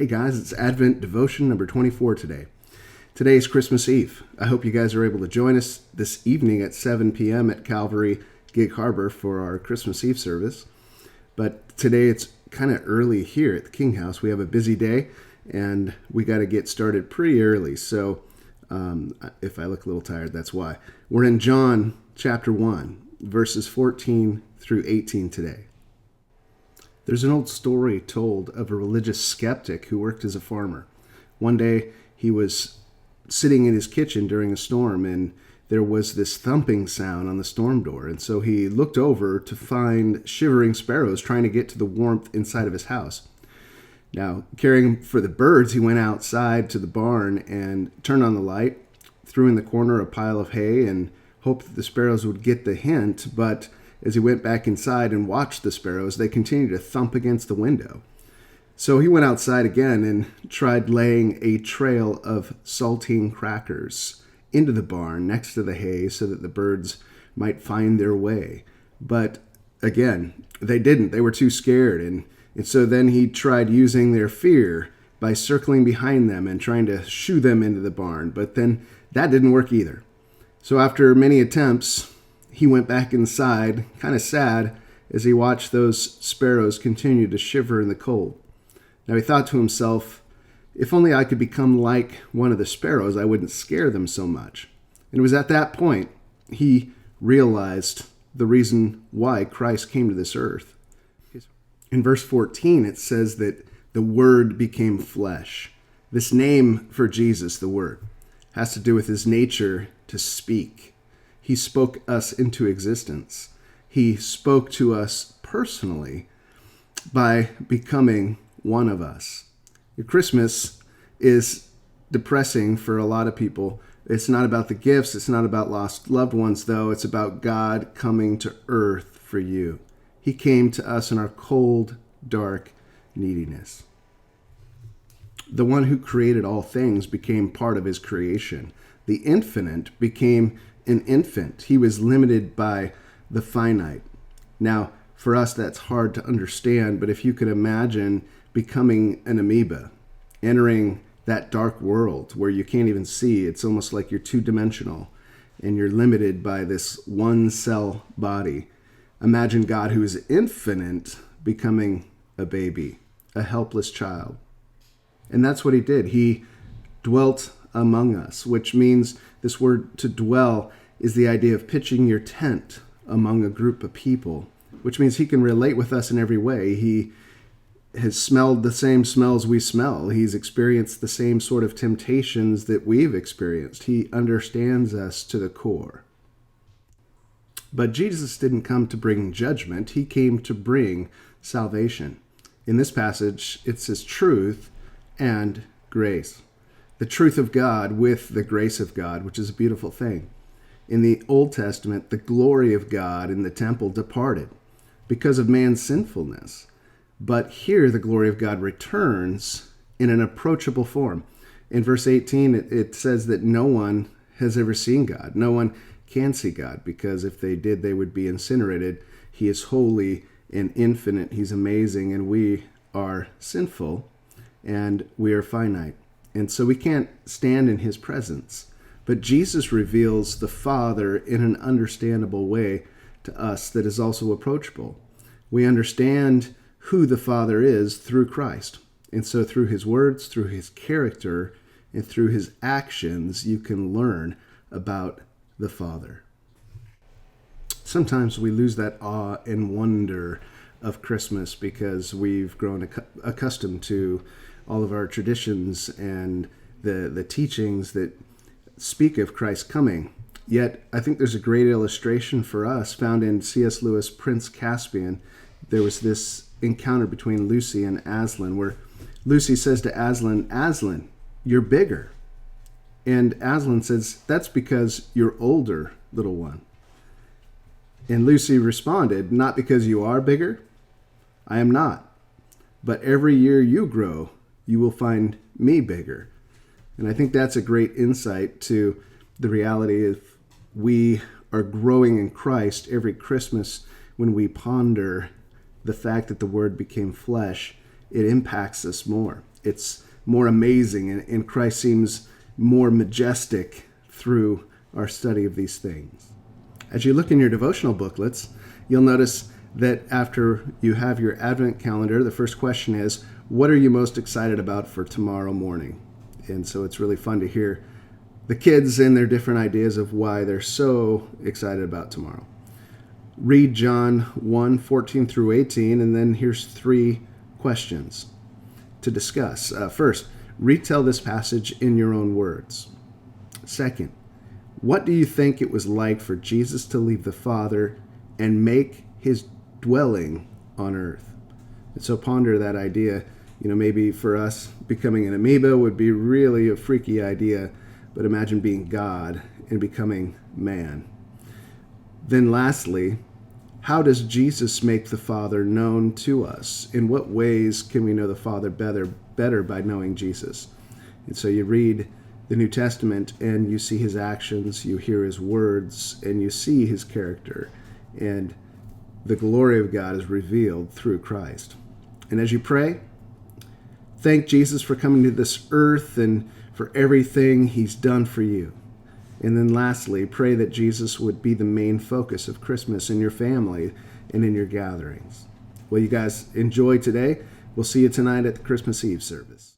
guys, it's Advent Devotion number 24 today. Today is Christmas Eve. I hope you guys are able to join us this evening at 7 p.m. at Calvary Gig Harbor for our Christmas Eve service. But today it's kind of early here at the King House. We have a busy day and we got to get started pretty early. So if I look a little tired, that's why. We're in John chapter 1, verses 14 through 18 today. There's an old story told of a religious skeptic who worked as a farmer. One day he was sitting in his kitchen during a storm and there was this thumping sound on the storm door. And so he looked over to find shivering sparrows trying to get to the warmth inside of his house. Now, caring for the birds, he went outside to the barn and turned on the light, threw in the corner a pile of hay and hoped that the sparrows would get the hint. But as he went back inside and watched the sparrows, they continued to thump against the window. So he went outside again and tried laying a trail of saltine crackers into the barn next to the hay so that the birds might find their way. But again, they didn't. They were too scared. And so then he tried using their fear by circling behind them and trying to shoo them into the barn. But then that didn't work either. So after many attempts, he went back inside, kind of sad, as he watched those sparrows continue to shiver in the cold. Now he thought to himself, if only I could become like one of the sparrows, I wouldn't scare them so much. And it was at that point he realized the reason why Christ came to this earth. In verse 14, it says that the Word became flesh. This name for Jesus, the Word, has to do with his nature to speak. He spoke us into existence. He spoke to us personally by becoming one of us. Christmas is depressing for a lot of people. It's not about the gifts. It's not about lost loved ones, though. It's about God coming to earth for you. He came to us in our cold, dark neediness. The one who created all things became part of his creation. The infinite became an infant. He was limited by the finite. Now, for us, that's hard to understand, but if you could imagine becoming an amoeba, entering that dark world where you can't even see, it's almost like you're two-dimensional and you're limited by this one-cell body. Imagine God, who is infinite, becoming a baby, a helpless child. And that's what he did. He dwelt among us, which means this word to dwell is the idea of pitching your tent among a group of people, which means he can relate with us in every way. He has smelled the same smells we smell. He's experienced the same sort of temptations that we've experienced. He understands us to the core. But Jesus didn't come to bring judgment. He came to bring salvation. In this passage, it says truth and grace. The truth of God with the grace of God, which is a beautiful thing. In the Old Testament, the glory of God in the temple departed because of man's sinfulness. But here, the glory of God returns in an approachable form. In verse 18, it says that no one has ever seen God. No one can see God, because if they did, they would be incinerated. He is holy and infinite. He's amazing, and we are sinful, and we are finite. And so we can't stand in his presence. But Jesus reveals the Father in an understandable way to us that is also approachable. We understand who the Father is through Christ. And so through his words, through his character, and through his actions, you can learn about the Father. Sometimes we lose that awe and wonder of Christmas because we've grown accustomed to all of our traditions and the teachings that speak of Christ's coming. Yet, I think there's a great illustration for us found in C.S. Lewis' Prince Caspian. There was this encounter between Lucy and Aslan where Lucy says to Aslan, "Aslan, you're bigger." And Aslan says, "That's because you're older, little one." And Lucy responded, "Not because you are bigger. I am not. But every year you grow, you will find me bigger." And I think that's a great insight to the reality of we are growing in Christ every Christmas when we ponder the fact that the Word became flesh. It impacts us more. it's more amazing, and Christ seems more majestic through our study of these things. As you look in your devotional booklets, you'll notice that after you have your Advent calendar, the first question is, what are you most excited about for tomorrow morning? And so it's really fun to hear the kids and their different ideas of why they're so excited about tomorrow. Read John 1:14 through 18, and then here's 3 questions to discuss. First, retell this passage in your own words. Second, what do you think it was like for Jesus to leave the Father and make his dwelling on earth? And so ponder that idea. Maybe for us, becoming an amoeba would be really a freaky idea, but imagine being God and becoming man. Then lastly, how does Jesus make the Father known to us? In what ways can we know the Father better by knowing Jesus? And so you read the New Testament and you see his actions, you hear his words, and you see his character. And the glory of God is revealed through Christ. And as you pray, thank Jesus for coming to this earth and for everything he's done for you. And then lastly, pray that Jesus would be the main focus of Christmas in your family and in your gatherings. Well, you guys enjoy today. We'll see you tonight at the Christmas Eve service.